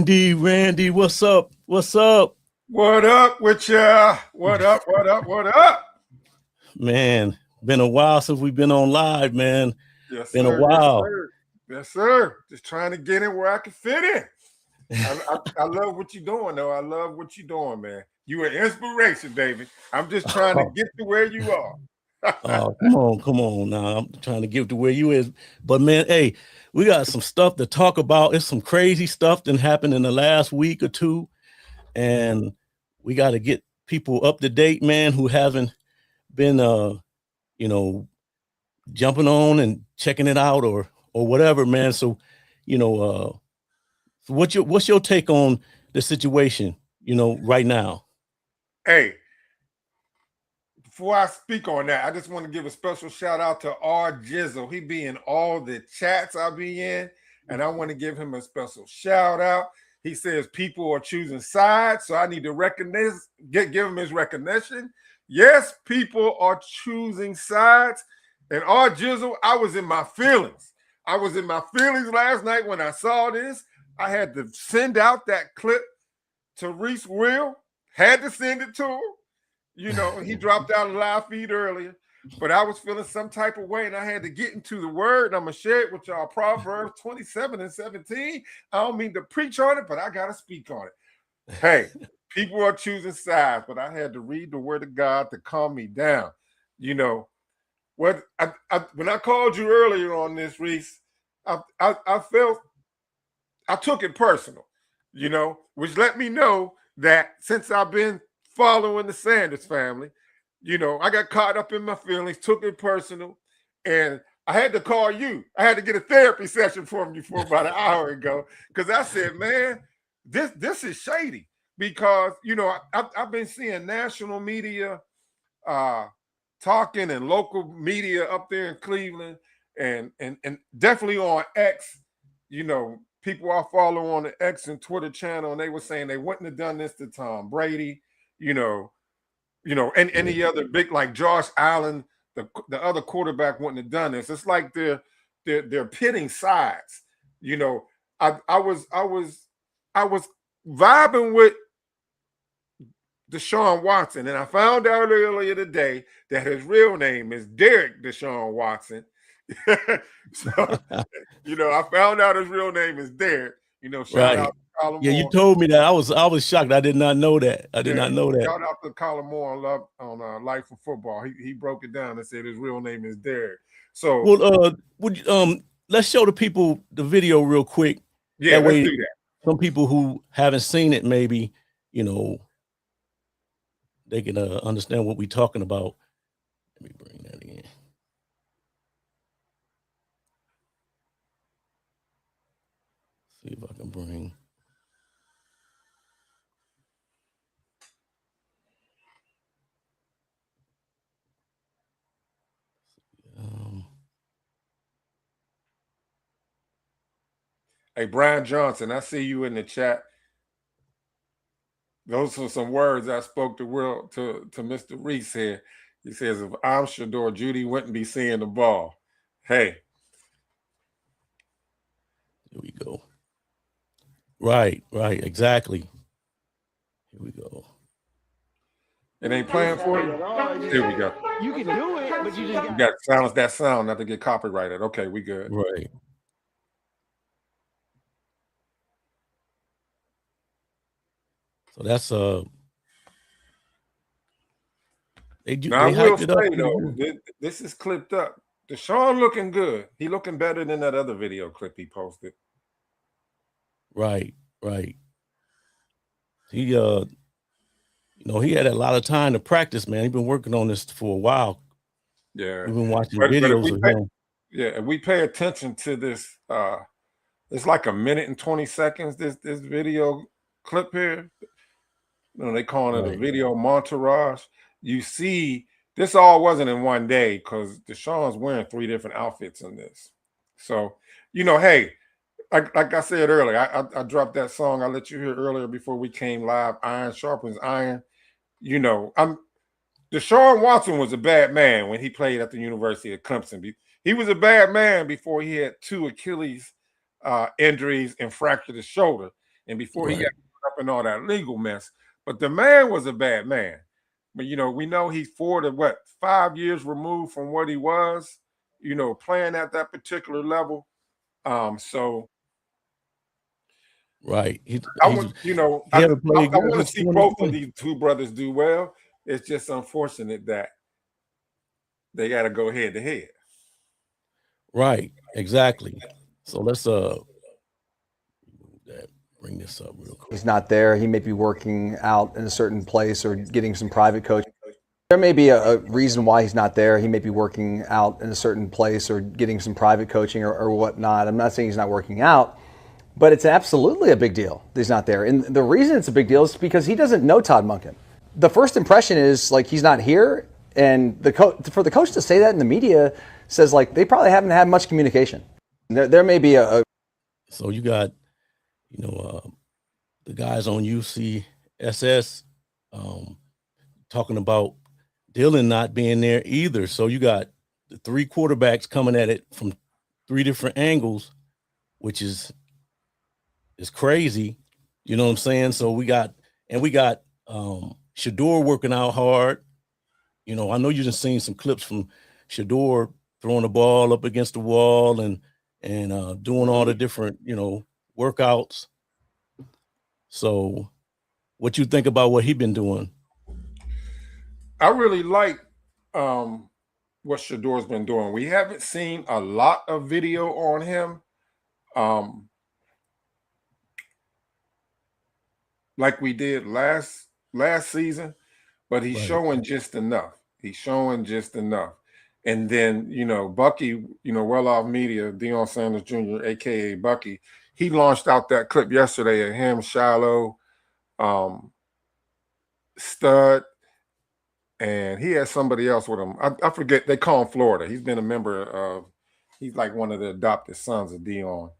Randy, what's up? What's up? What up with ya? What up? What up? What up? Man, been a while since we've been on live, man. Yes, been sir. a while. Yes, sir. Yes, sir. Just trying to get in where I can fit in. I love what you're doing, though. I love what you're doing, man. You an inspiration, David. I'm just trying to get to where you are. Oh, come on now. I'm trying to get to where you is. But man, hey, we got some stuff to talk about. It's some crazy stuff that happened in the last week or two. And we got to get people up to date, man, who haven't been jumping on and checking it out or whatever, man. So, what's your take on the situation, right now? Hey, before I speak on that, I just want to give a special shout out to R Jizzle. He be in all the chats I be in, and I want to give him a special shout out. He says people are choosing sides, so I need to give him his recognition. Yes, people are choosing sides. And R Jizzle, I was in my feelings. I was in my feelings last night when I saw this. I had to send out that clip to Reese Will. Had to send it to him. He dropped out of live feed earlier, but I was feeling some type of way, and I had to get into the word, and I'm going to share it with y'all. Proverbs 27:17. I don't mean to preach on it, but I got to speak on it. Hey, people are choosing sides, but I had to read the word of God to calm me down. When I called you earlier on this, Reese, I felt I took it personal, which let me know that since I've been following the Sanders family, I got caught up in my feelings, took it personal, and I had to call you. I had to get a therapy session from you for about an hour ago because I said, man, this is shady because, I've been seeing national media talking and local media up there in Cleveland and definitely on X, people I follow on the X and Twitter channel, and they were saying they wouldn't have done this to Tom Brady, and any other big like Josh Allen, the other quarterback wouldn't have done this. It's like they're pitting sides. I was vibing with Deshaun Watson, and I found out earlier today that his real name is Derek Deshaun Watson. So, I found out his real name is Derek. Shout out to Colin Moore. You told me that. I was shocked. I did not know that. I did not know that. Shout out to Colin Moore on Life of Football. He broke it down and said his real name is Derek. So, let's show the people the video real quick. Yeah, let's do that. Some people who haven't seen it, maybe they can understand what we're talking about. Let me bring that in. See if I can bring. Hey, Brian Johnson, I see you in the chat. Those are some words I spoke to Mr. Reese here. He says, if I'm Shedeur, Jeudy wouldn't be seeing the ball. Hey. Here we go. Right, exactly. Here we go. It ain't playing for you? Here we go. You can do it, but you got to silence that sound not to get copyrighted. Okay, we good. Right. So that's they hyped it up. Though, this is clipped up. Deshaun looking good. He looking better than that other video clip he posted. Right. He he had a lot of time to practice, man. He's been working on this for a while. Yeah. We've been watching videos of him. Yeah, if we pay attention to this, it's like 1 minute and 20 seconds, this video clip here. They calling it a video montage. You see, this all wasn't in one day because Deshaun's wearing 3 different outfits in this. So, hey, like I said earlier, I dropped that song I let you hear earlier before we came live, Iron Sharpens Iron. Deshaun Watson was a bad man when he played at the University of Clemson. He was a bad man before he had 2 Achilles injuries and fractured his shoulder. and before he got up in all that legal mess. But the man was a bad man. But we know he's 5 years removed from what he was, playing at that particular level. So right. I want to see both of these two brothers do well. It's just unfortunate that they got to go head to head. Right. Exactly. So let's bring this up real quick. He's not there. He may be working out in a certain place or getting some private coaching. There may be a reason why he's not there. He may be working out in a certain place or getting some private coaching or whatnot. I'm not saying he's not working out, but it's absolutely a big deal that he's not there. And the reason it's a big deal is because he doesn't know Todd Monken. The first impression is like he's not here, and for the coach to say that in the media says like they probably haven't had much communication. There may be a. So you got, the guys on UCSS talking about Dylan not being there either. So you got the 3 quarterbacks coming at it from 3 different angles, which is crazy. You know what I'm saying? So we got Shedeur working out hard. I know you've just seen some clips from Shedeur throwing the ball up against the wall and doing all the different, workouts. So what you think about what he's been doing? I really like what Shedeur's been doing. We haven't seen a lot of video on him. Like we did last season, but he's showing just enough. And then, Bucky, Well Off Media, Deion Sanders Jr., a.k.a. Bucky, he launched out that clip yesterday of him, Shiloh, Stud, and he had somebody else with him. I forget. They call him Florida. He's been a member of – he's like one of the adopted sons of Deion.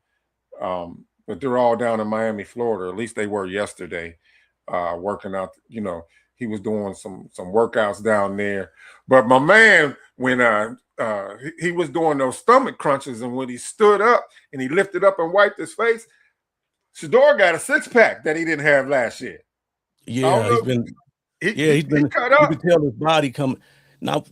But they're all down in Miami, Florida. At least they were yesterday, working out. He was doing some workouts down there. But my man, when he was doing those stomach crunches, and when he stood up and he lifted up and wiped his face, Shedeur got a 6-pack that he didn't have last year. Yeah, he's been cut up. You can tell his body coming. Now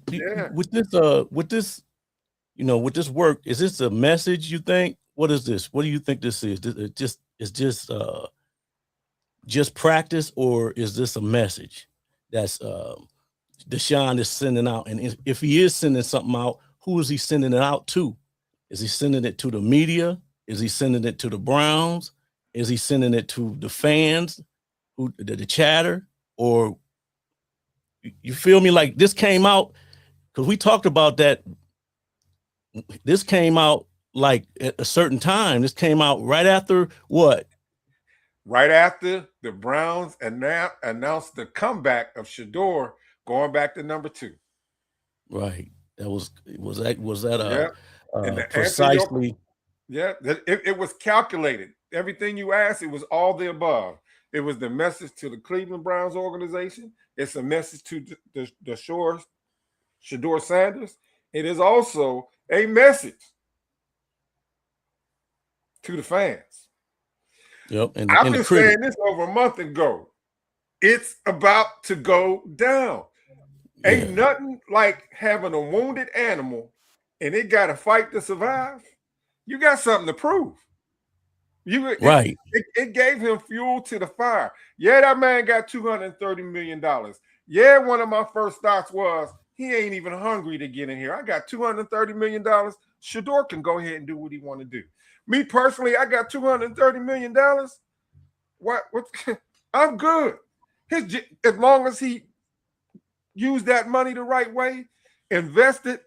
with this, with this work, is this a message? You think? What is this? What do you think this is? Is just practice, or is this a message that's Deshaun is sending out? And if he is sending something out, who is he sending it out to? Is he sending it to the media? Is he sending it to the Browns? Is he sending it to the fans, the chatter? Or you feel me? Like this came out, because we talked about that. This came out like at a certain time. This came out right after what? Right after the Browns announced the comeback of Shedeur going back to number 2. Right. Was that precisely? Yeah, it was calculated. Everything you asked, it was all the above. It was the message to the Cleveland Browns organization. It's a message to the Shedeur Sanders. It is also a message to the fans. Yep. I've been saying this over a month ago. It's about to go down. Yeah. Ain't nothing like having a wounded animal and it got to fight to survive. You got something to prove. Right. It gave him fuel to the fire. Yeah, that man got $230 million. Yeah, one of my first thoughts was he ain't even hungry to get in here. I got $230 million. Shedeur can go ahead and do what he want to do. Me personally, I got $230 million. What? I'm good. As long as he used that money the right way, invested,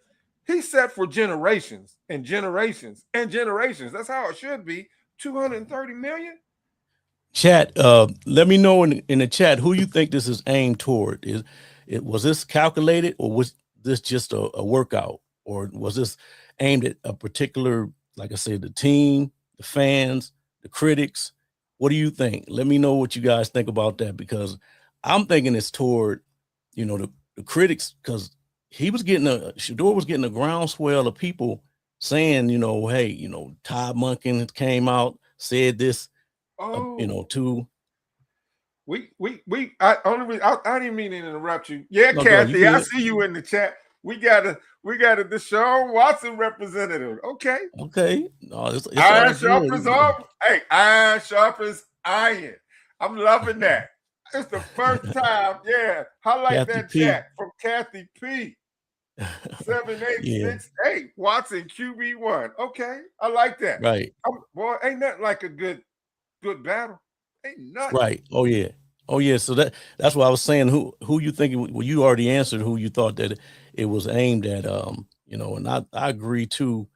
he's set for generations and generations and generations. That's how it should be. $230 million. Chat, let me know in the chat who you think this is aimed toward. Was this calculated, or was this just a workout, or was this aimed at a particular, like I said, the team, the fans, the critics? What do you think? Let me know what you guys think about that, because I'm thinking it's toward, the critics, because Shedeur was getting a groundswell of people saying, hey, Todd Monken came out, said this, Oh, two. I didn't mean to interrupt you. Yeah, No, go ahead. You Kathy, I good? see you in the chat. We got a Deshaun Watson representative. Okay. Okay. No, it's all Iron good. sharpens iron. Hey, iron sharpens iron. I'm loving that. It's the first time. Yeah. Highlight Kathy that P. chat from Kathy P. Yeah. 7868. Watson QB1. Okay. I like that. Right. Boy, ain't nothing like a good battle. Ain't nothing. Right. Oh yeah. Oh yeah. So that's why I was saying who you thinking. Well, you already answered who you thought that it was aimed at. And I agree too.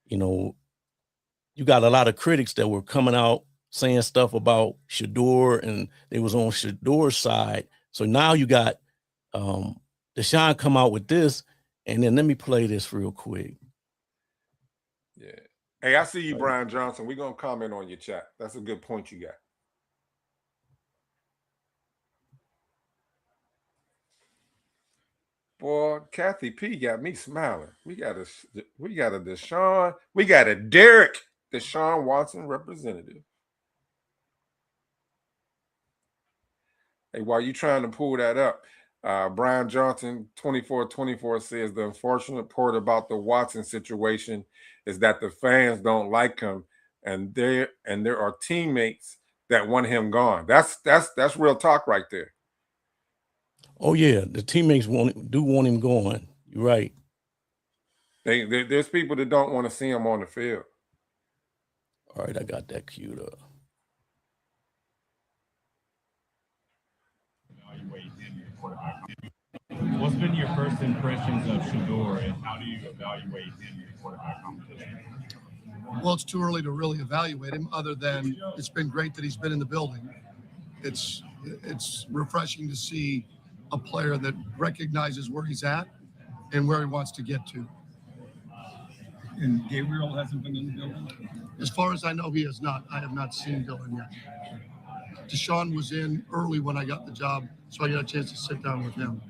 You got a lot of critics that were coming out saying stuff about Shedeur, and they was on Shedeur's side. So now you got Deshaun come out with this, and then let me play this real quick. Yeah. Hey, I see you, Brian Johnson. We're gonna comment on your chat. That's a good point you got. Boy, Kathy P got me smiling. We got a Deshaun. We got a Deshaun Watson representative. Hey, while you trying to pull that up, Brian Johnson 2424 says the unfortunate part about the Watson situation is that the fans don't like him, and there are teammates that want him gone. That's real talk right there. Oh yeah, the teammates want him going. You're right. There's people that don't want to see him on the field. All right, I got that queued up. What's been your first impressions of Shedeur, and how do you evaluate him in the quarterback competition? Well, it's too early to really evaluate him, other than it's been great that he's been in the building. It's refreshing to see a player that recognizes where he's at and where he wants to get to. And Gabriel hasn't been in the building? As far as I know, he has not. I have not seen Dylan yet. Deshaun was in early when I got the job, so I got a chance to sit down with him.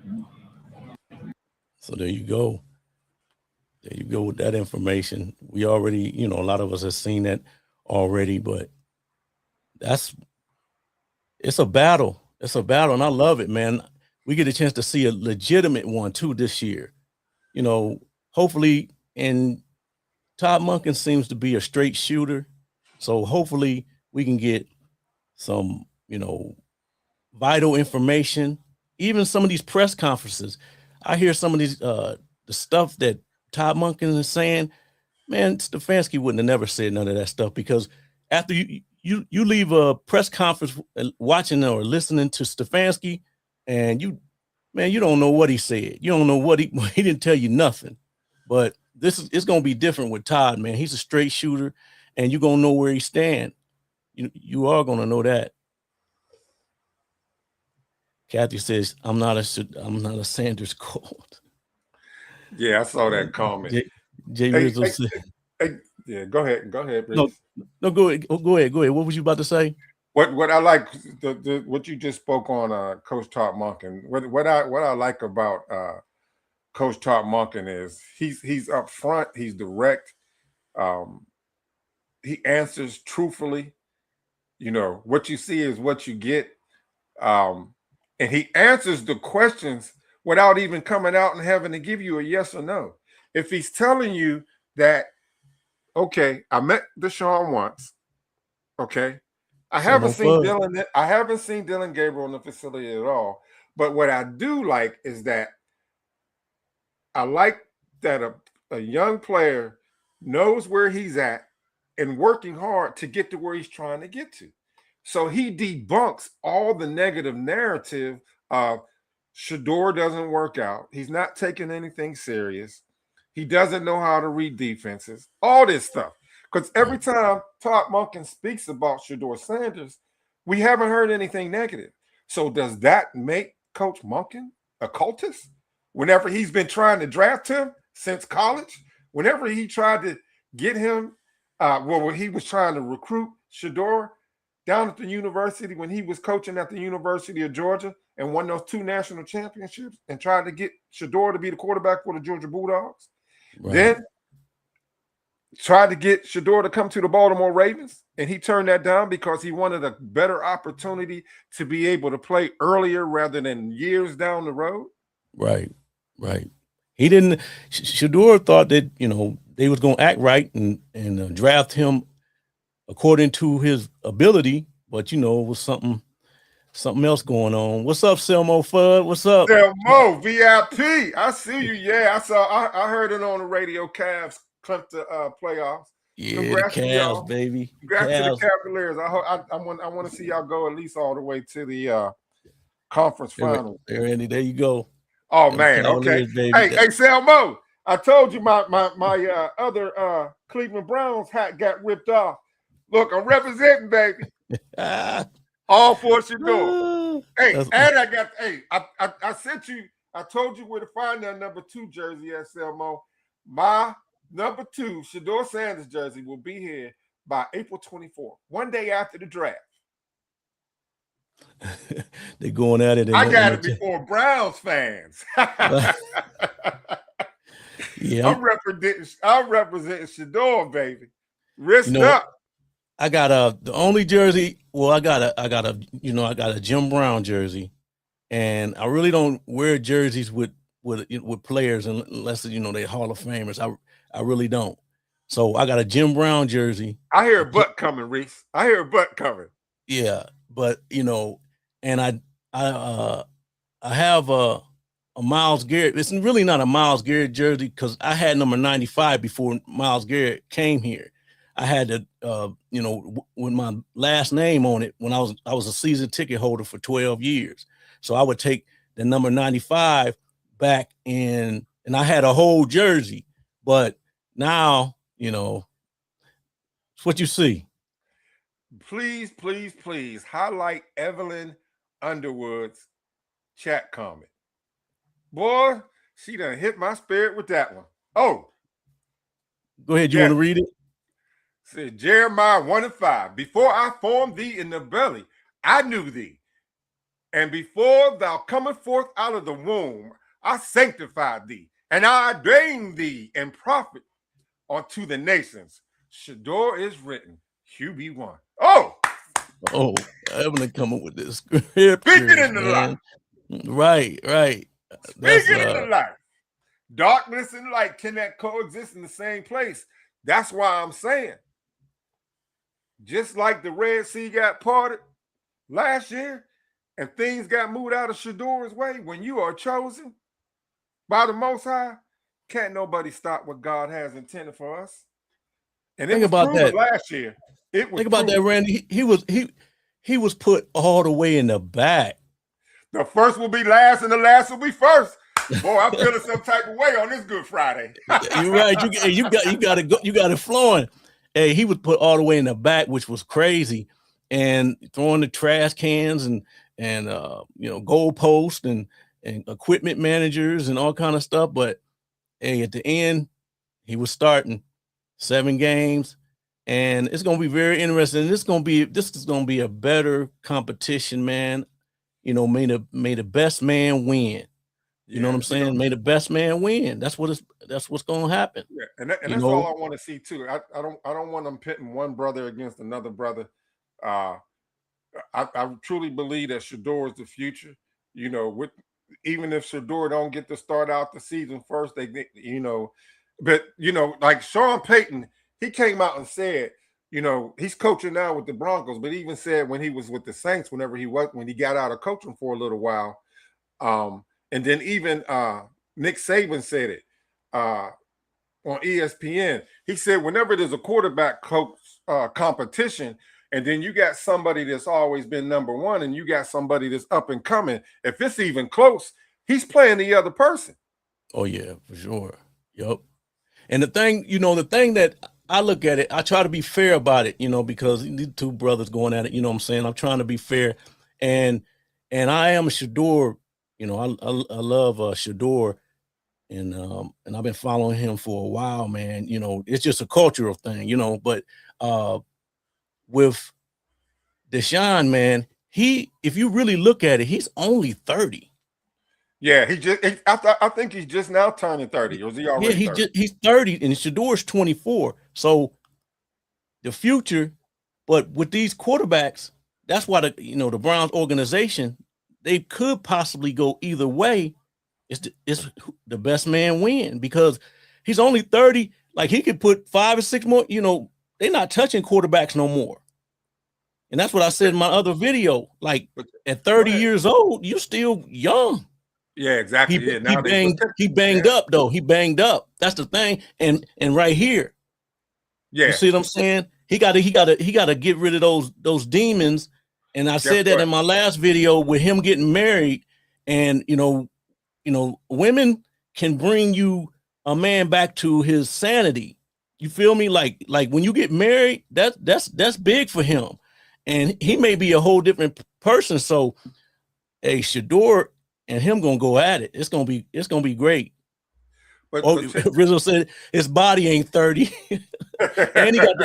So there you go. There you go with that information. We already, a lot of us have seen that already, but it's a battle. It's a battle, and I love it, man. We get a chance to see a legitimate one too this year. Hopefully, and Todd Monken seems to be a straight shooter. So hopefully we can get some, vital information. Even some of these press conferences, I hear some of these the stuff that Todd Monken is saying. Man, Stefanski wouldn't have never said none of that stuff, because after you leave a press conference watching or listening to Stefanski, and you don't know what he said. You don't know what he didn't tell you nothing. But it's going to be different with Todd, man. He's a straight shooter, and you're going to know where he stands. You are going to know that. Kathy says, I'm not a Sanders colt. Yeah, I saw that comment. Jay Rizzo said. Yeah, go ahead, Reese. No, go ahead. What was you about to say? What I like what you just spoke on, Coach Todd Monken. What I like about Coach Todd Monken is he's up front, he's direct, he answers truthfully. What you see is what you get, and he answers the questions without even coming out and having to give you a yes or no. If he's telling you that, okay, I met Deshaun once, okay, I haven't seen Dylan Gabriel in the facility at all. But what I do like is that I like that a young player knows where he's at and working hard to get to where he's trying to get to. So he debunks all the negative narrative of Shedeur doesn't work out. He's not taking anything serious. He doesn't know how to read defenses, all this stuff. Because every time Todd Monken speaks about Shedeur Sanders, we haven't heard anything negative. So does that make Coach Monken a cultist? Whenever he's been trying to draft him since college, whenever he tried to get him, when he was trying to recruit Shedeur down at the university, when he was coaching at the University of Georgia and won those 2 national championships and tried to get Shedeur to be the quarterback for the Georgia Bulldogs. Right. Then tried to get Shedeur to come to the Baltimore Ravens, and he turned that down because he wanted a better opportunity to be able to play earlier rather than years down the road. Right. He didn't. Shedeur thought that they was going to act right and draft him according to his ability, but it was something else going on. What's up, Selmo Fudd? What's up? Selmo VIP. I see you. Yeah, I heard it on the radio. Cavs clipped the playoffs. Yeah, Congrats the to Cavs, y'all. baby. Congrats to the Cavs. Cavaliers. I want to see y'all go at least all the way to the conference final. There you go. Oh man, okay. Baby. Hey, Selmo, I told you my other Cleveland Browns hat got ripped off. Look, I'm representing, baby. All for Shedeur. Hey, and I sent you. I told you where to find that number 2 jersey at Selmo. My number 2 Shedeur Sanders jersey will be here by April 24th, one day after the draft. They're going at it. I got it before Browns fans. Yeah, I'm representing Shedeur, baby. Wrist up. I got the only jersey. Well, I got a Jim Brown jersey, and I really don't wear jerseys with players unless they're Hall of Famers. I really don't. So I got a Jim Brown jersey. I hear a butt coming, Reese. I hear a butt coming. Yeah, but and I have a Myles Garrett. It's really not a Myles Garrett jersey because I had number 95 before Myles Garrett came here. I had to, with my last name on it when I was a season ticket holder for 12 years. So I would take the number 95 back and I had a whole jersey, but now, it's what you see. Please, please, please highlight Evelyn Underwood's chat comment. Boy, she done hit my spirit with that one. Oh. Go ahead. You want to read it? Said Jeremiah 1:5. Before I formed thee in the belly, I knew thee. And before thou comest forth out of the womb, I sanctified thee. And I ordained thee and prophet unto the nations. Shedeur is written. QB1. Oh, Evelyn coming with this. Speak it in the light. Right. Speak it in the light. Darkness and light cannot coexist in the same place. That's why I'm saying, just like the Red Sea got parted last year and things got moved out of Shedeur's way, when you are chosen by the Most High, can't nobody stop what God has intended for us. And think about that last year. Think about that, Randy. He was put all the way in the back. The first will be last, and the last will be first. Boy, I'm feeling some type of way on this Good Friday. You're right. You got to go. You got it flowing. Hey, he was put all the way in the back, which was crazy, and throwing the trash cans and goal posts and equipment managers and all kind of stuff. But hey, at the end, he was starting 7 games. And it's going to be very interesting. This is going to be a better competition, man. May the best man win. You know what I'm saying? May the best man win. That's what's going to happen. Yeah, and that's all I want to see too. I don't want them pitting one brother against another brother. I truly believe that Shedeur is the future. Even if Shedeur don't get to start out the season first, but like Sean Payton. He came out and said, he's coaching now with the Broncos, but he even said when he was with the Saints, when he got out of coaching for a little while, and then even Nick Saban said it on ESPN. He said whenever there's a quarterback coach competition, and then you got somebody that's always been number one, and you got somebody that's up and coming, if it's even close, he's playing the other person. Oh yeah, for sure. Yep. And the thing that I look at it, I try to be fair about it, because these 2 brothers going at it, you know what I'm saying? I'm trying to be fair. And I am a Shedeur, I love Shedeur, and I've been following him for a while, man. It's just a cultural thing, but with Deshaun, man, if you really look at it, he's only 30. Yeah, I think he's just now turning 30, or is he already? Yeah, he's 30 and Shedeur's 24. So the future, but with these quarterbacks, that's why the Browns organization, they could possibly go either way. It's the best man win, because he's only 30. Like, he could put 5 or 6 more, they're not touching quarterbacks no more. And that's what I said in my other video. Like, at 30 years old, you're still young. Yeah, exactly. He banged up though. He banged up. That's the thing. And right here, you see what I'm saying? He got to get rid of those demons. And I said that in my last video with him getting married. And women can bring you a man back to his sanity. You feel me? Like when you get married, that's big for him. And he may be a whole different person. So, hey, Shedeur and him gonna go at it. It's gonna be great. But Rizzo said his body ain't 30, and he got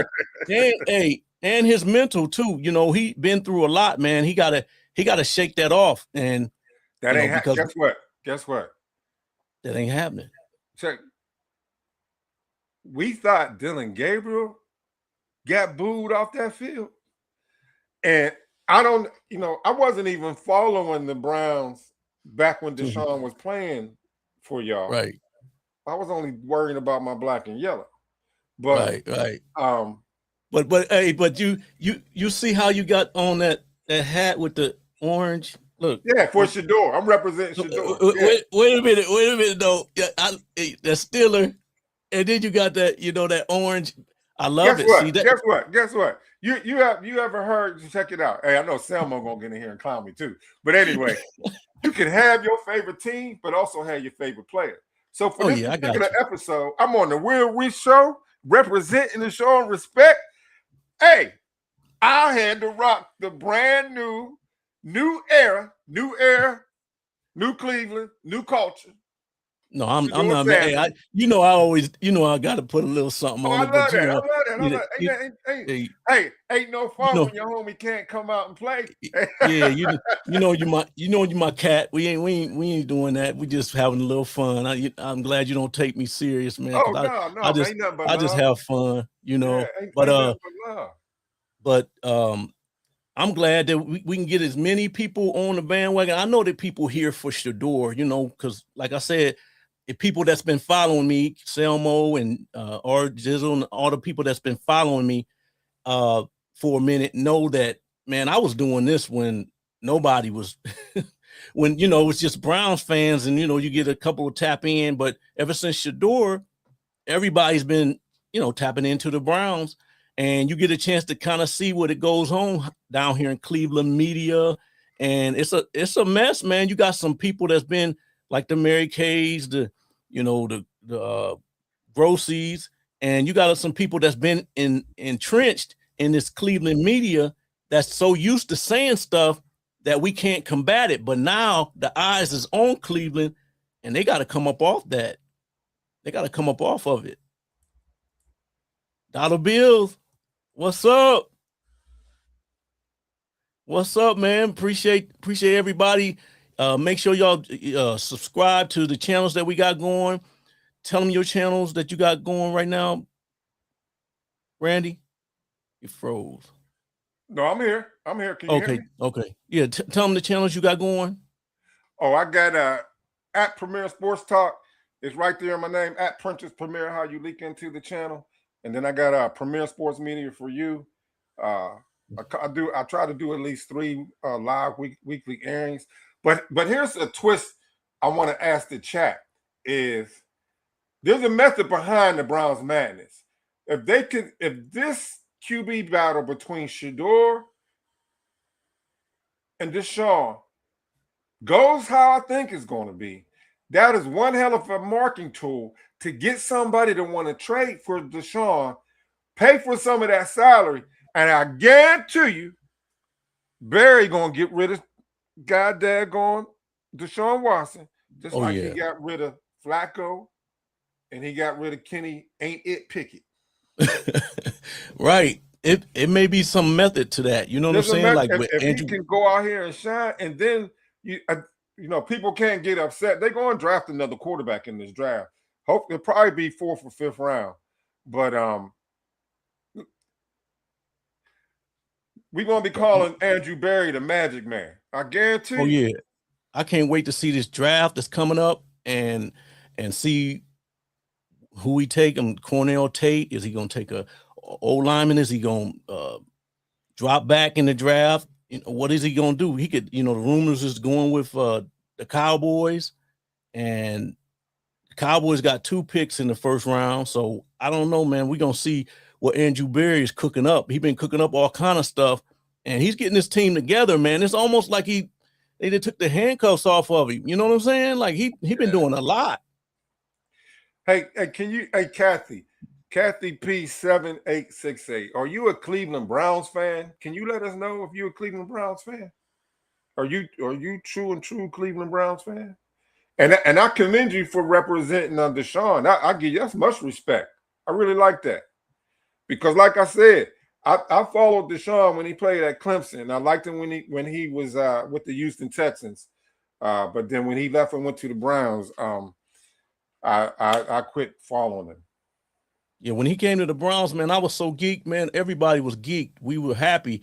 and his mental too. He been through a lot, man. He gotta shake that off. And that ain't because guess what? That ain't happening. Check. We thought Dylan Gabriel got booed off that field, and I wasn't even following the Browns back when Deshaun was playing for y'all. Right. I was only worrying about my black and yellow. But right. But you see how you got on that hat with the orange? Look. Yeah, for Shedeur. I'm representing Shedeur. Yeah. Wait a minute though. The Steeler, and then you got that, that orange. I love it. See that? Guess what? You ever heard? Check it out. Hey, I know Selma gonna get in here and clown me too. But anyway, you can have your favorite team, but also have your favorite player. So for this particular episode, I'm on the Will Reese show, representing and showing respect. Hey, I had to rock the brand new era, new Cleveland, new culture. No, I'm not mad. Hey, I always, I got to put a little something on it. I love that. Hey, ain't no fun when your homie can't come out and play. Yeah, you my cat. We ain't doing that. We just having a little fun. I'm glad you don't take me serious, man. Oh no, I just, ain't nothing but I just have fun, Yeah, but I'm glad that we can get as many people on the bandwagon. I know that people here for Shedeur, because like I said, if people that's been following me, Selmo and or Jizzle and all the people that's been following me for a minute know that, man, I was doing this when nobody was, when, it was just Browns fans, and, you get a couple of tap in, but ever since Shedeur, everybody's been, tapping into the Browns, and you get a chance to kind of see what it goes on down here in Cleveland media. And it's a mess, man. You got some people that's been like the Mary Kays, the Grossies, and you got some people that's been entrenched in this Cleveland media that's so used to saying stuff that we can't combat it. But now the eyes is on Cleveland, and they got to come up off that. They got to come up off of it. Dollar Bills, what's up? What's up, man? Appreciate everybody. Make sure y'all subscribe to the channels that we got going. Tell them your channels that you got going right now. Randy, you froze. No, I'm here. Can you hear me? Okay. Yeah, tell them the channels you got going. Oh, I got at Premier Sports Talk. It's right there in my name, at Prentice Premier, how you leak into the channel. And then I got Premier Sports Media for you. I try to do at least 3 live weekly airings. But here's a twist I want to ask the chat is there's a method behind the Browns madness. If this QB battle between Shedeur and Deshaun goes how I think it's going to be, that is one hell of a marking tool to get somebody to want to trade for Deshaun, pay for some of that salary, and I guarantee you, Barry gonna get rid of goddamn Deshaun Watson, just he got rid of Flacco and he got rid of Kenny Ain't It Pickett. Right. It may be some method to that. You know what I'm saying? Like if he can go out here and shine, and then people can't get upset. They're going to draft another quarterback in this draft. Hope it'll probably be 4th or 5th round. But we're going to be calling Andrew Berry the Magic Man. I guarantee. Oh yeah, I can't wait to see this draft that's coming up and see who he take. Him, Cornell Tate. Is he going to take a O-lineman? Is he going to drop back in the draft? What is he going to do? He could, the rumors is going with the Cowboys, and the Cowboys got 2 picks in the first round. So I don't know, man. We're going to see what Andrew Berry is cooking up. He's been cooking up all kind of stuff, and he's getting this team together, man. It's almost like they just took the handcuffs off of him. You know what I'm saying? Like he been doing a lot. Hey, Kathy P7868. Are you a Cleveland Browns fan? Can you let us know if you're a Cleveland Browns fan? Are you true Cleveland Browns fan? And I commend you for representing Deshaun. I give you that's much respect. I really like that. Because like I said, I followed Deshaun when he played at Clemson. I liked him when he was with the Houston Texans. But then when he left and went to the Browns, I quit following him. Yeah, when he came to the Browns, man, I was so geeked, man. Everybody was geeked. We were happy.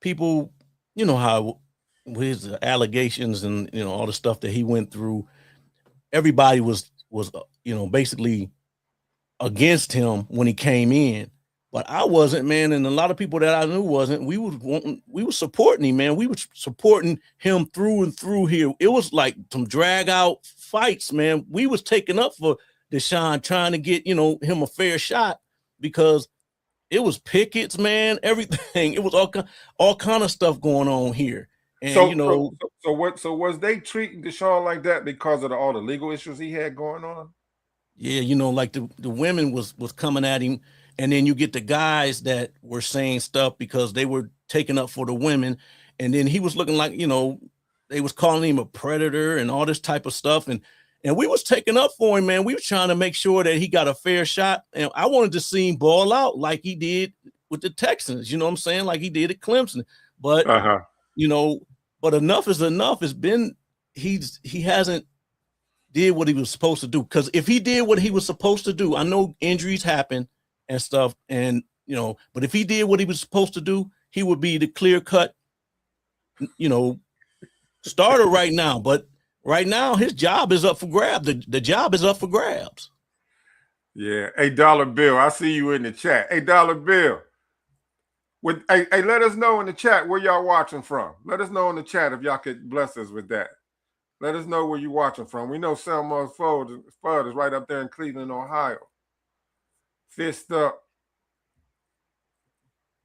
People, how with his allegations and, all the stuff that he went through, everybody was basically against him when he came in. But I wasn't, man, and a lot of people that I knew wasn't. We were supporting him, man. We were supporting him through and through here. It was like some drag out fights, man. We was taking up for Deshaun, trying to get, him a fair shot, because it was pickets, man, everything. It was all kind of stuff going on here. And so was they treating Deshaun like that because of all the legal issues he had going on? Yeah, like the women was coming at him, and then you get the guys that were saying stuff because they were taking up for the women, and then he was looking like, they was calling him a predator and all this type of stuff, and we was taking up for him, man. We was trying to make sure that he got a fair shot, and I wanted to see him ball out like he did with the Texans, you know what I'm saying, like he did at Clemson. But but enough is enough. It's been he hasn't did what he was supposed to do, because if he did what he was supposed to do, I know injuries happen and stuff, and but if he did what he was supposed to do, he would be the clear cut starter right now. But right now, his job is up for grabs. The job is up for grabs. Yeah. Hey, Dollar Bill, I see you in the chat. Hey, Dollar Bill, hey, let us know in the chat where y'all watching from. Let us know in the chat if y'all could bless us with that. Let us know where you're watching from. We know Selma's Fudd is right up there in Cleveland, Ohio. Fist up.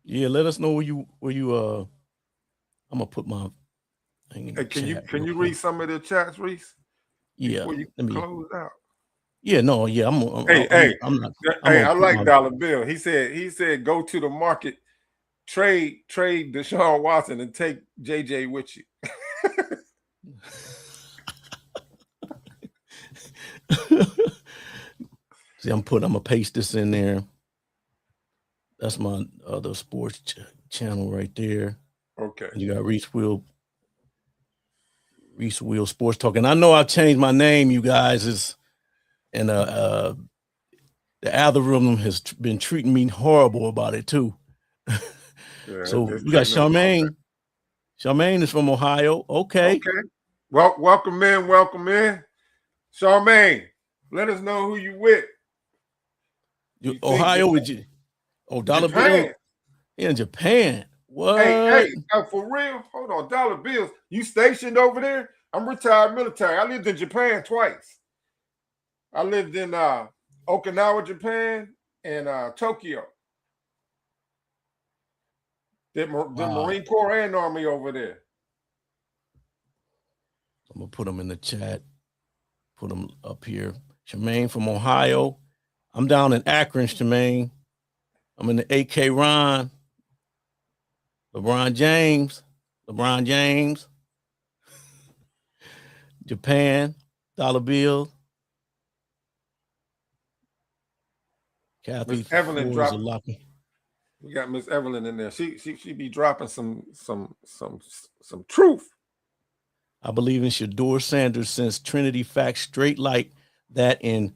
Yeah, let us know where you I'm gonna put my thing in the chat. Can you read some of the chats, Reese? Yeah. Before you close out. Yeah, no, yeah. I like Dollar Bill. He said go to the market, trade Deshaun Watson and take JJ with you. See, I'm gonna paste this in there. That's my other sports channel right there. Okay. And you got Reese Wheel Sports Talk. And I know I've changed my name, you guys. And the algorithm has been treating me horrible about it too. Yeah, so we got Charmaine. Charmaine is from Ohio. Okay. Well, welcome in. Charmaine, let us know who you with. Ohio with you. Oh, Dollar Bill in Japan. What? Hey, for real? Hold on, Dollar Bills. You stationed over there? I'm retired military. I lived in Japan twice. I lived in Okinawa, Japan, and Tokyo. The Marine Corps and Army over there. I'm gonna put them in the chat. Put them up here. Jermaine from Ohio. I'm down in Akron, Jermaine. I'm in the AK Ron. LeBron James. Japan. Dollar Bill. Kathy. Miss Evelyn dropped. We got Miss Evelyn in there. She be dropping some truth. I believe in Shedeur Sanders since Trinity Facts straight like that in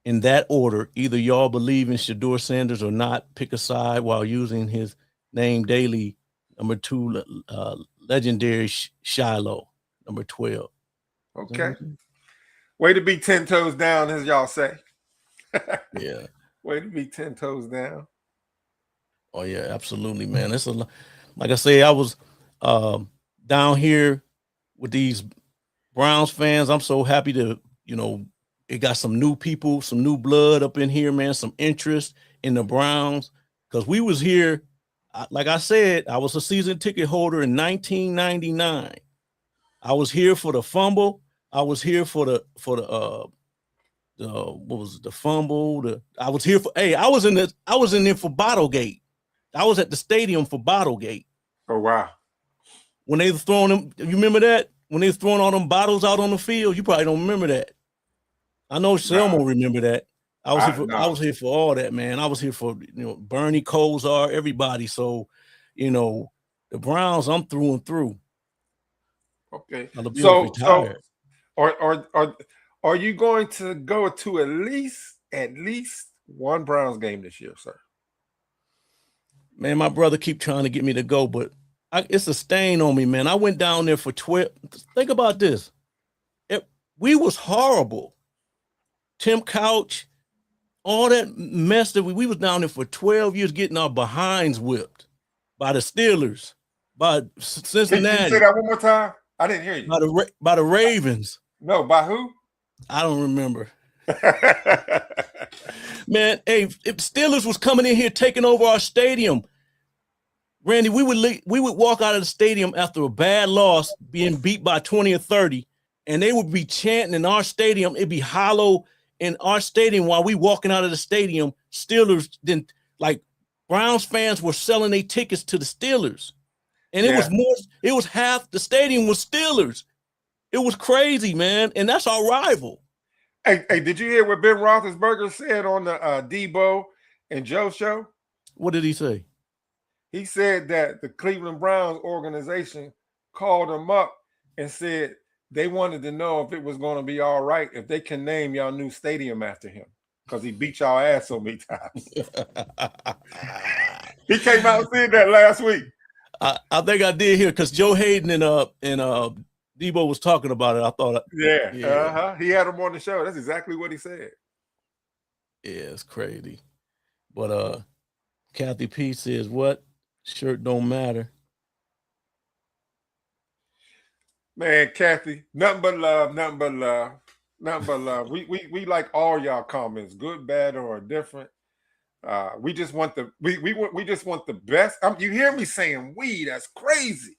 that order. Either y'all believe in Shedeur Sanders or not. Pick a side while using his name daily. Number 2, legendary Shiloh. Number 12. Okay. Way to be 10 toes down, as y'all say. Yeah. Way to be 10 toes down. Oh yeah, absolutely, man. It's like I say, I was down here with these Browns fans. I'm so happy to, it got some new people, some new blood up in here, man, some interest in the Browns. Because we was here, like I said, I was a season ticket holder in 1999. I was here for the fumble. I was here for the what was it, the fumble? I was here for I was in there for Bottlegate. I was at the stadium for Bottlegate. Oh wow. When they were throwing them, you remember that? When they were throwing all them bottles out on the field, you probably don't remember that. I know Selma remember that. I was here for all that, man. I was here for Bernie Kosar, everybody. So, the Browns, I'm through and through. Okay. So are you going to go to at least one Browns game this year, sir? Man, my brother keep trying to get me to go, but it's a stain on me, man. I went down there for 12. Think about this. We was horrible. Tim Couch, all that mess that we was down there for 12 years getting our behinds whipped by the Steelers, by Cincinnati. Can you say that one more time? I didn't hear you. By the Ravens. No, by who? I don't remember. Man, if Steelers was coming in here taking over our stadium, Randy, we would walk out of the stadium after a bad loss, being beat by 20 or 30, and they would be chanting in our stadium. It'd be hollow in our stadium while we walking out of the stadium. Steelers, then like Browns fans were selling their tickets to the Steelers. And it was half the stadium was Steelers. It was crazy, man. And that's our rival. Hey, did you hear what Ben Roethlisberger said on the Debo and Joe show? What did he say? He said that the Cleveland Browns organization called him up and said they wanted to know if it was going to be all right if they can name y'all new stadium after him because he beat y'all ass so many times. He came out and said that last week. I think I did hear because Joe Hayden and Debo was talking about it. I thought, he had him on the show. That's exactly what he said. Yeah, it's crazy. But Kathy P says, "What shirt don't matter." Man, Kathy, nothing but love, nothing but love, nothing but love. We like all y'all comments, good, bad, or indifferent. We just want we just want the best. You hear me saying we? That's crazy.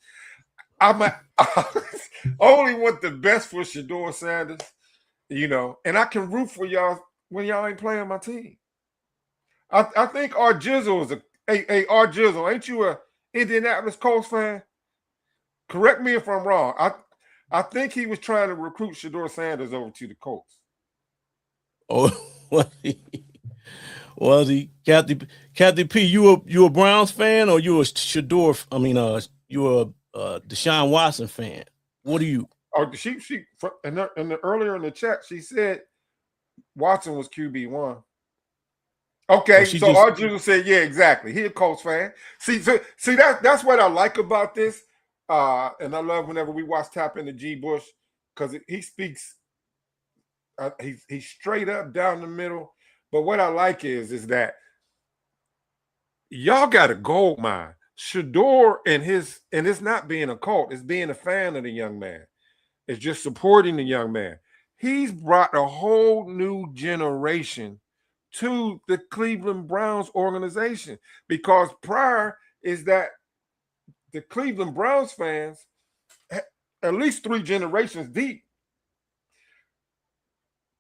I only want the best for Shedeur Sanders, and I can root for y'all when y'all ain't playing my team. I think our Jizzle is our Jizzle. Ain't you a Indianapolis Colts fan? Correct me if I'm wrong. I think he was trying to recruit Shedeur Sanders over to the Colts. Oh, was he? Kathy P, you a Browns fan or you a Shedeur? I mean, you a Deshaun Watson fan? What are you? Oh, she earlier in the chat she said Watson was QB1. Okay, so our Jizzle said, yeah, exactly. He a Colts fan. See, that's what I like about this. And I love whenever we watch Tap into G Bush because he speaks. He's straight up down the middle. But what I like is that y'all got a gold mine. Shedeur and it's not being a cult. It's being a fan of the young man. It's just supporting the young man. He's brought a whole new generation to the Cleveland Browns organization because prior is that the Cleveland Browns fans, at least 3 generations deep,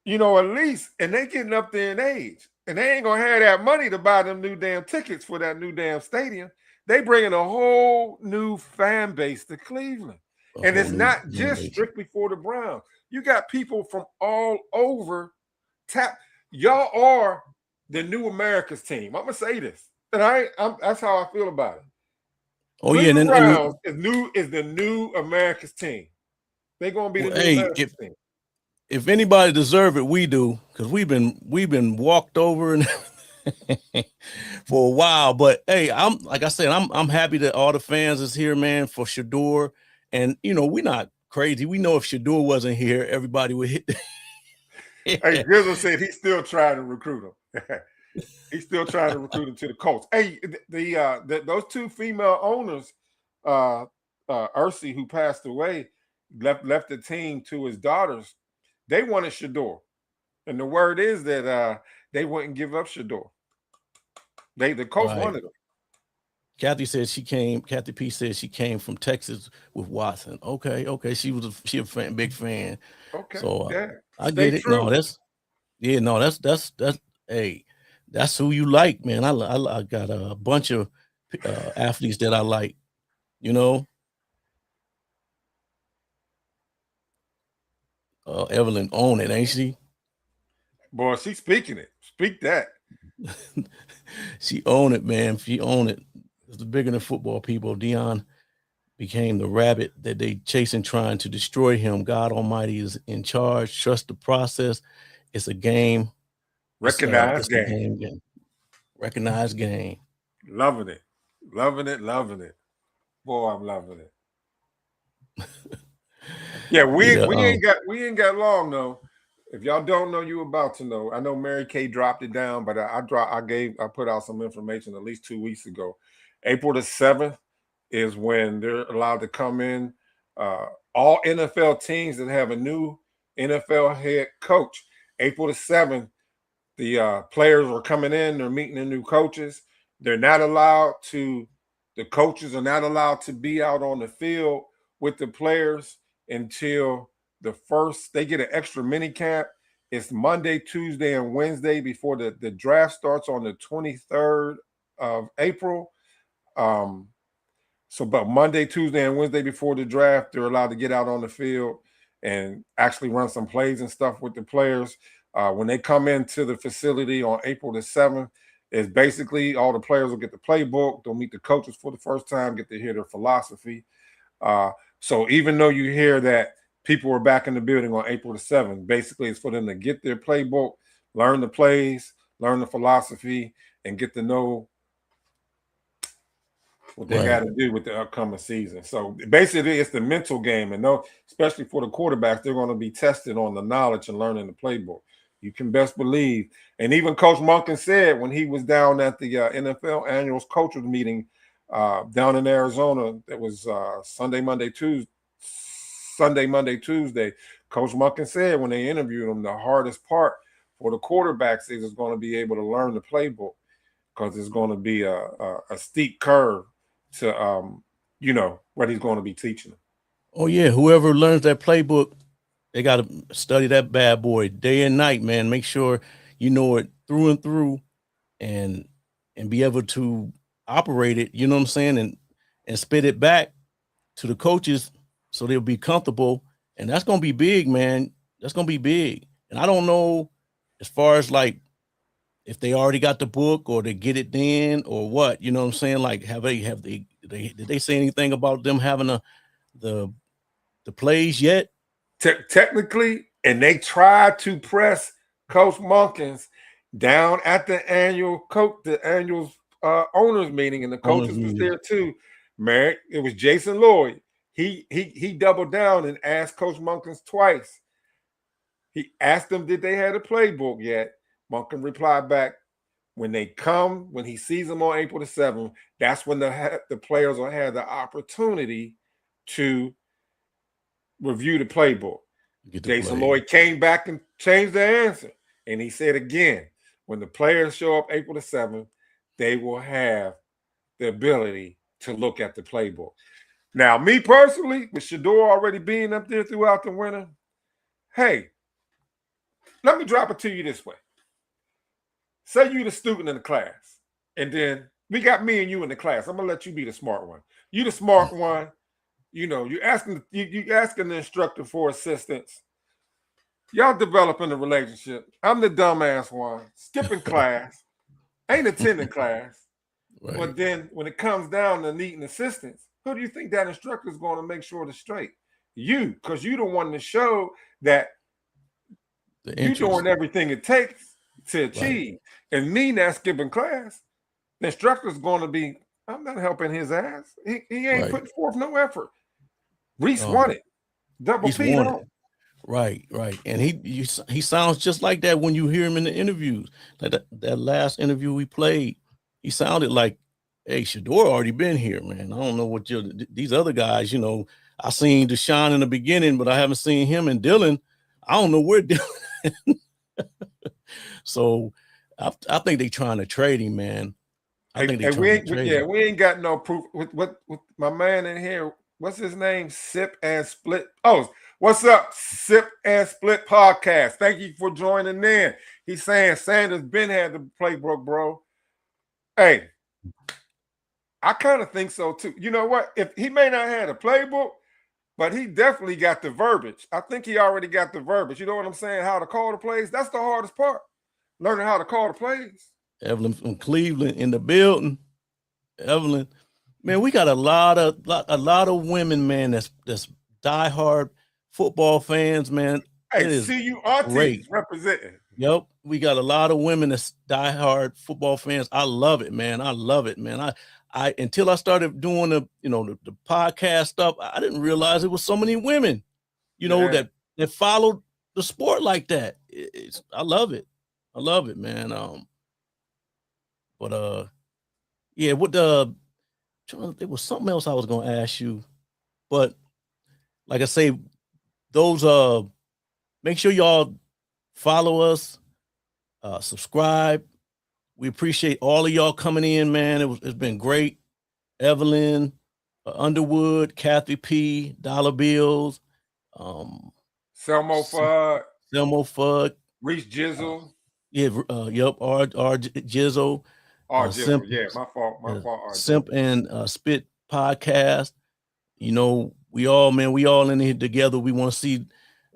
at least, and they getting up there in age, and they ain't gonna have that money to buy them new damn tickets for that new damn stadium. They bringing a whole new fan base to Cleveland, and it's not just strictly for the Browns. You got people from all over. Y'all are the new America's team. I'm gonna say this, and that's how I feel about it. Oh Cleveland yeah, Browns is the new America's team. They're gonna be Well, the new Memphis team. if anybody deserve it, we do, because we've been walked over and for a while. But hey, I'm like I said, I'm happy that all the fans is here, man, for Shedeur. And we're not crazy. We know if Shedeur wasn't here, everybody would hit. Hey, Grizzle said he's still trying to recruit him. He's still trying to recruit him to the Colts. Hey, those two female owners, Ursi, who passed away, left the team to his daughters. They wanted Shedeur, and the word is that they wouldn't give up Shedeur. The Colts wanted him. Kathy P said she came from Texas with Watson. Okay. She a big fan. Okay. So yeah. I get it. True. That's hey, that's who you like, man. I got a bunch of athletes that I like, Evelyn own it, ain't she? Boy, she's speaking it. Speak that. She own it, man. She own it. It's bigger than football, people. Dion became the rabbit that they chasing, trying to destroy him. God Almighty is in charge. Trust the process. It's a game. Recognized game. A game. Recognized game. Loving it. Boy, I'm loving it. Yeah, we ain't got long though. If y'all don't know, you about to know. I know Mary Kay dropped it down, but I put out some information at least 2 weeks ago. April the 7th is when they're allowed to come in. All NFL teams that have a new NFL head coach. April the 7th, the players are coming in. They're meeting the new coaches. The coaches are not allowed to be out on the field with the players until the first. They get an extra mini camp. It's Monday, Tuesday, and Wednesday before the draft starts on the 23rd of April. But Monday, Tuesday, and Wednesday before the draft, they're allowed to get out on the field and actually run some plays and stuff with the players. When they come into the facility on April the 7th, it's basically all the players will get the playbook. They'll meet the coaches for the first time, get to hear their philosophy. So even though you hear that people were back in the building on April the 7th, basically it's for them to get their playbook, learn the plays, learn the philosophy, and get to know what they got to do with the upcoming season. So basically it's the mental game, and especially for the quarterbacks, they're going to be tested on the knowledge and learning the playbook. You can best believe. And even Coach Monken said when he was down at the NFL annual coaches meeting down in Arizona, that was Sunday, Monday, Tuesday. Coach Monken said when they interviewed him, the hardest part for the quarterbacks is going to be able to learn the playbook, because it's going to be a steep curve to what he's going to be teaching them. Oh yeah, whoever learns that playbook, they got to study that bad boy day and night, man. Make sure you know it through and through, and be able to operate it. You know what I'm saying, and spit it back to the coaches so they'll be comfortable. And that's gonna be big, man. That's gonna be big. And I don't know as far as like if they already got the book or they get it then or what. You know what I'm saying? Like, did they say anything about them having the plays yet? Technically, and they tried to press Coach Monkins down at the annual owners meeting, and the coaches was there too. Man, it was Jason Lloyd. He doubled down and asked Coach Monkins twice. He asked them, did they have a playbook yet? Monken replied back, when he sees them on April the 7th, that's when the players will have the opportunity to review the playbook. Jason Lloyd came back and changed the answer. And he said again, when the players show up April the 7th, they will have the ability to look at the playbook. Now, me personally, with Shedeur already being up there throughout the winter, hey, let me drop it to you this way. Say you're the student in the class, and then we got me and you in the class. I'm going to let you be the smart one. You the smart one. You're asking the instructor for assistance. Y'all developing a relationship. I'm the dumbass one, skipping class, ain't attending class. Right. But then when it comes down to needing assistance, who do you think that instructor is going to make sure it's straight? you, because you the one to show that you're doing everything it takes to achieve. Right. And me not skipping class, the instructor's going to be, I'm not helping his ass. He ain't putting forth no effort. Reese won it. Double P on. Right. And he sounds just like that when you hear him in the interviews. Like that last interview we played, he sounded like, hey, Shedeur already been here, man. I don't know what these other guys, you know, I seen Deshaun in the beginning, but I haven't seen him and Dylan. I don't know where Dylan. So I think they trying to trade him, man. I think they trying to trade him. We ain't got no proof. With my man in here, what's his name? Sip and Split. Oh, what's up? Sip and Split podcast. Thank you for joining in. He's saying Sanders been had the playbook, bro. Hey, I kind of think so too. You know what? If he may not have a playbook, but he definitely got the verbiage. I think he already got the verbiage. You know what I'm saying? How to call the plays. That's the hardest part. Learning how to call the plays. Evelyn from Cleveland in the building. Evelyn, man, we got a lot of women, man. That's diehard football fans, man. Hey, see you aunties representing. Yep, we got a lot of women that's diehard football fans. I love it, man. I love it, man. I until I started doing the podcast stuff, I didn't realize it was so many women, that followed the sport like that. I love it. I love it, man. There was something else I was gonna ask you, but like I say, those make sure y'all follow us, subscribe. We appreciate all of y'all coming in, man. It's been great. Evelyn, Underwood, Kathy P, Dollar Bills, Selmo Fudd, Reese Jizzle. R Jizzle. Jizzle, yeah, my fault. Simp and Spit podcast. We all in here together. We want to see.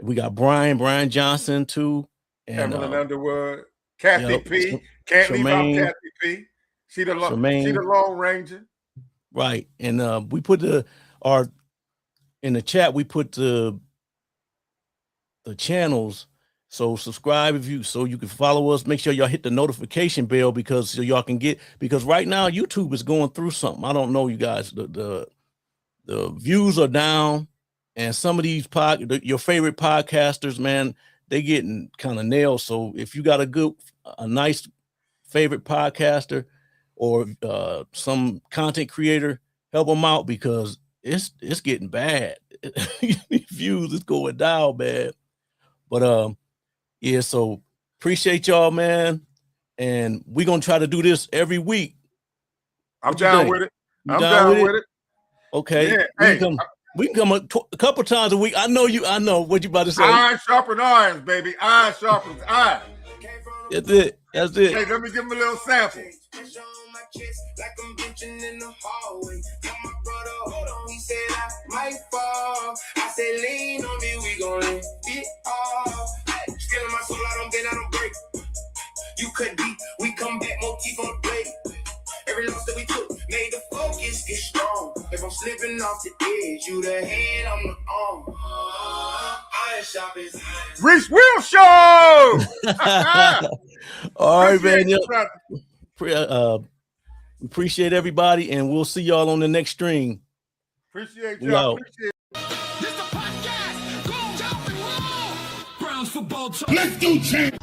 We got Brian Johnson too, and Evelyn Underwood, Kathy P. Can't leave out Kathy P. She the Lone Ranger. Right, and we put in the chat. We put the channels. So subscribe so you can follow us. Make sure y'all hit the notification bell because y'all can because right now YouTube is going through something. I don't know, you guys. The views are down, and some of these your favorite podcasters, man, they getting kind of nailed. So if you got a nice favorite podcaster or some content creator, help them out because it's getting bad. Views is going down bad. But yeah, so appreciate y'all, man. And we're going to try to do this every week. I'm down with it. I'm down with it. Okay. Yeah, we can come a couple times a week. I know what you about to say. Iron sharpens irons, baby. Iron sharpens iron. That's it. Hey, let me give him a little sample. Like I'm benching in the hallway. Tell my brother, hold on, he said I might fall. I said, lean on me, we gon' lift it off. Still in my soul, I don't bend, I don't break. You cut deep, we come back, more teeth on the blade. Every loss that we took made the focus get strong. If I'm slipping off the edge, you the head, I'm the arm. Iron shop is Reese Will Show! All right, man. Appreciate everybody, and we'll see y'all on the next stream. Appreciate y'all. This the podcast. Go, jump, and roll. Browns football talk. Let's go, champ.